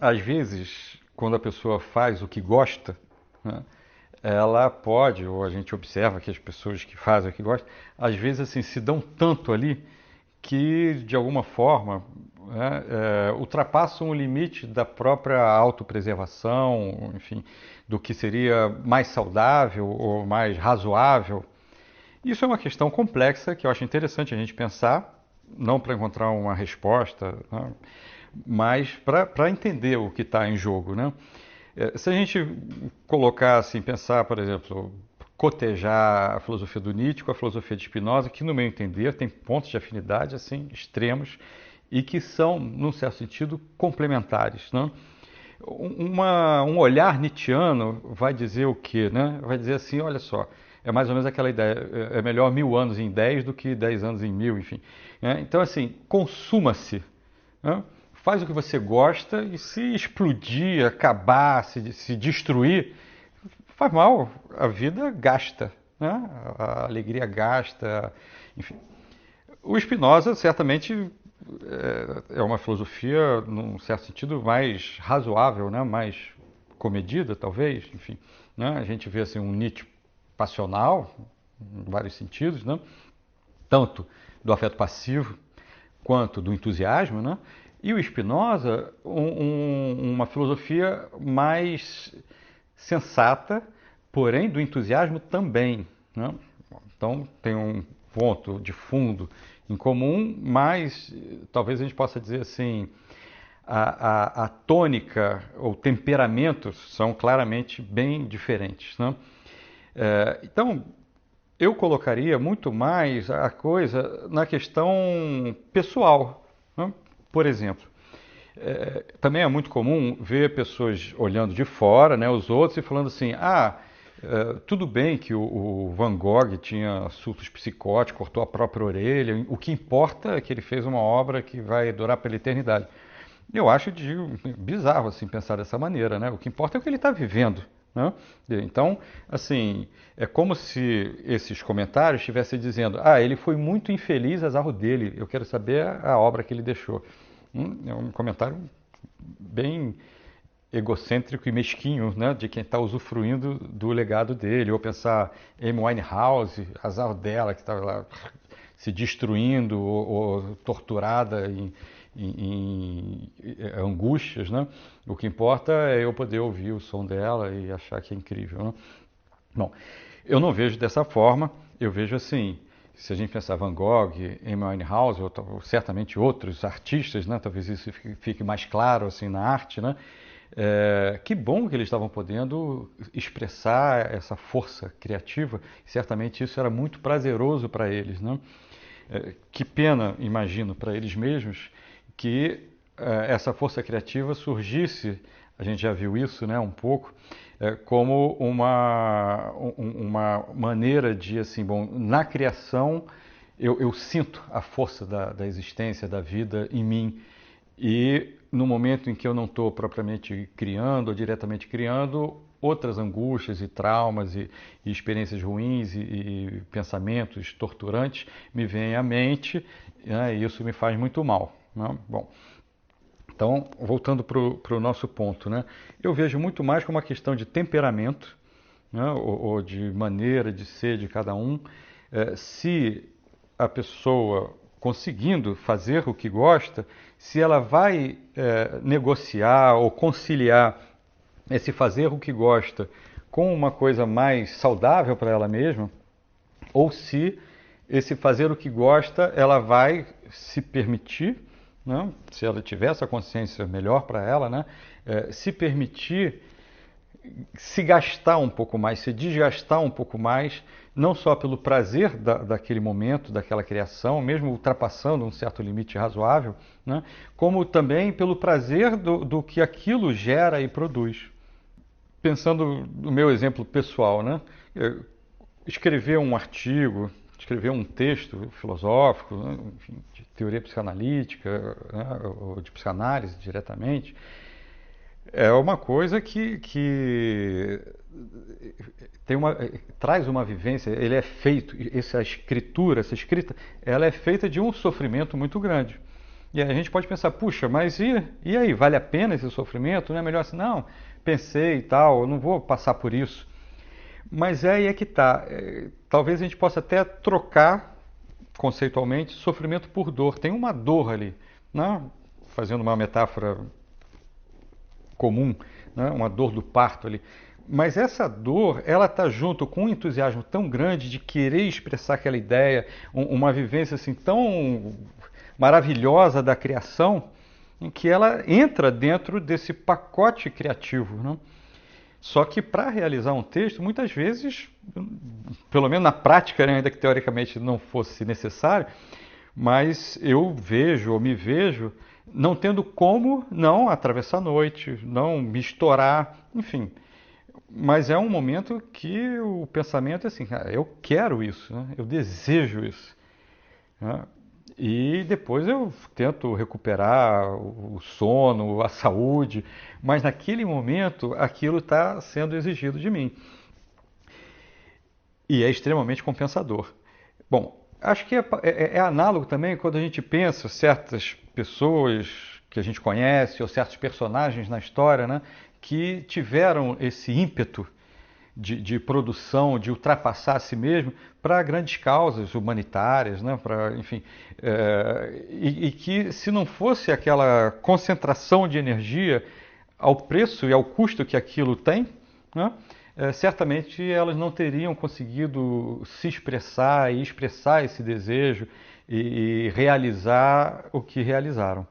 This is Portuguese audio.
às vezes, quando a pessoa faz o que gosta, né, ela pode, ou a gente observa que as pessoas que fazem o que gostam, às vezes assim se dão tanto ali que de alguma forma, né, ultrapassam o limite da própria autopreservação, enfim, do que seria mais saudável ou mais razoável. Isso é uma questão complexa que eu acho interessante a gente pensar, não para encontrar uma resposta, né, mas para entender o que está em jogo, né? Se a gente colocar assim, pensar, por exemplo, cotejar a filosofia do Nietzsche com a filosofia de Spinoza, que no meu entender tem pontos de afinidade assim extremos e que são, num certo sentido, complementares, né? Um olhar nietzschiano vai dizer o quê, né? Vai dizer assim, olha só, é mais ou menos aquela ideia, é melhor 1000 anos em 10 do que 10 anos em 1000, enfim. Né? Então, assim, consuma-se, né? Faz o que você gosta e se explodir, acabar, se destruir, faz mal. A vida gasta, né? A alegria gasta, enfim. O Spinoza certamente é uma filosofia, num certo sentido, mais razoável, né? Mais comedida, talvez, enfim. Né? A gente vê assim, um Nietzsche passional, em vários sentidos, né? Tanto do afeto passivo quanto do entusiasmo, né? E o Spinoza, uma filosofia mais sensata, porém do entusiasmo também, né? Então tem um ponto de fundo em comum, mas talvez a gente possa dizer assim, a tônica ou temperamentos são claramente bem diferentes, né? Então, eu colocaria muito mais a coisa na questão pessoal, né? Por exemplo, também é muito comum ver pessoas olhando de fora, né, os outros, e falando assim: tudo bem que o Van Gogh tinha surtos psicóticos, cortou a própria orelha, o que importa é que ele fez uma obra que vai durar pela eternidade. Eu acho bizarro assim pensar dessa maneira, né? O que importa é o que ele está vivendo, né? Então, assim, é como se esses comentários estivessem dizendo: ele foi muito infeliz, azar dele. Eu quero saber a obra que ele deixou. É um comentário bem egocêntrico e mesquinho, né, de quem está usufruindo do legado dele. Ou pensar Amy Winehouse, azar dela que estava lá se destruindo ou torturada em angústias, né? O que importa é eu poder ouvir o som dela e achar que é incrível, né? Bom, eu não vejo dessa forma, eu vejo assim, se a gente pensar Van Gogh, Amy Winehouse, ou certamente outros artistas, né? Talvez isso fique mais claro assim na arte, né? Que bom que eles estavam podendo expressar essa força criativa, certamente isso era muito prazeroso para eles, né? Que pena, imagino, para eles mesmos que essa força criativa surgisse, a gente já viu isso, né, um pouco, como uma maneira de, assim, bom, na criação eu sinto a força da existência, da vida em mim, e no momento em que eu não estou propriamente criando ou diretamente criando, outras angústias e traumas e experiências ruins e pensamentos torturantes me vêm à mente, né, e isso me faz muito mal, né? Bom, então, voltando para o nosso ponto, né, eu vejo muito mais como uma questão de temperamento, né, ou de maneira de ser de cada um. Se a pessoa conseguindo fazer o que gosta, se ela vai negociar ou conciliar esse fazer o que gosta com uma coisa mais saudável para ela mesma, ou se esse fazer o que gosta ela vai se permitir, né, se ela tiver essa consciência melhor para ela, né, se permitir se gastar um pouco mais, se desgastar um pouco mais, não só pelo prazer daquele momento, daquela criação, mesmo ultrapassando um certo limite razoável, né, como também pelo prazer do que aquilo gera e produz. Pensando no meu exemplo pessoal, né, escrever um artigo, escrever um texto filosófico, né, enfim, de teoria psicanalítica, né, ou de psicanálise diretamente, é uma coisa que traz uma vivência, ele é feito, essa escrita, ela é feita de um sofrimento muito grande. E aí a gente pode pensar, puxa, mas e aí, vale a pena esse sofrimento? Não é melhor assim, não, pensei e tal, eu não vou passar por isso. Mas aí é que tá. Talvez a gente possa até trocar conceitualmente sofrimento por dor. Tem uma dor ali, né? Fazendo uma metáfora comum, né? Uma dor do parto ali. Mas essa dor, ela está junto com um entusiasmo tão grande de querer expressar aquela ideia, uma vivência assim tão maravilhosa da criação, em que ela entra dentro desse pacote criativo, né? Só que para realizar um texto, muitas vezes, pelo menos na prática, né, ainda que teoricamente não fosse necessário, mas eu vejo ou me vejo não tendo como não atravessar a noite, não me estourar, enfim. Mas é um momento que o pensamento é assim, cara, eu quero isso, né? Eu desejo isso, né? E depois eu tento recuperar o sono, a saúde, mas naquele momento aquilo está sendo exigido de mim. E é extremamente compensador. Bom, acho que é análogo também quando a gente pensa certas pessoas que a gente conhece ou certos personagens na história, né, que tiveram esse ímpeto de produção, de ultrapassar a si mesmo para grandes causas humanitárias, né? Para, enfim, e que se não fosse aquela concentração de energia ao preço e ao custo que aquilo tem, né? Certamente elas não teriam conseguido se expressar e expressar esse desejo e realizar o que realizaram.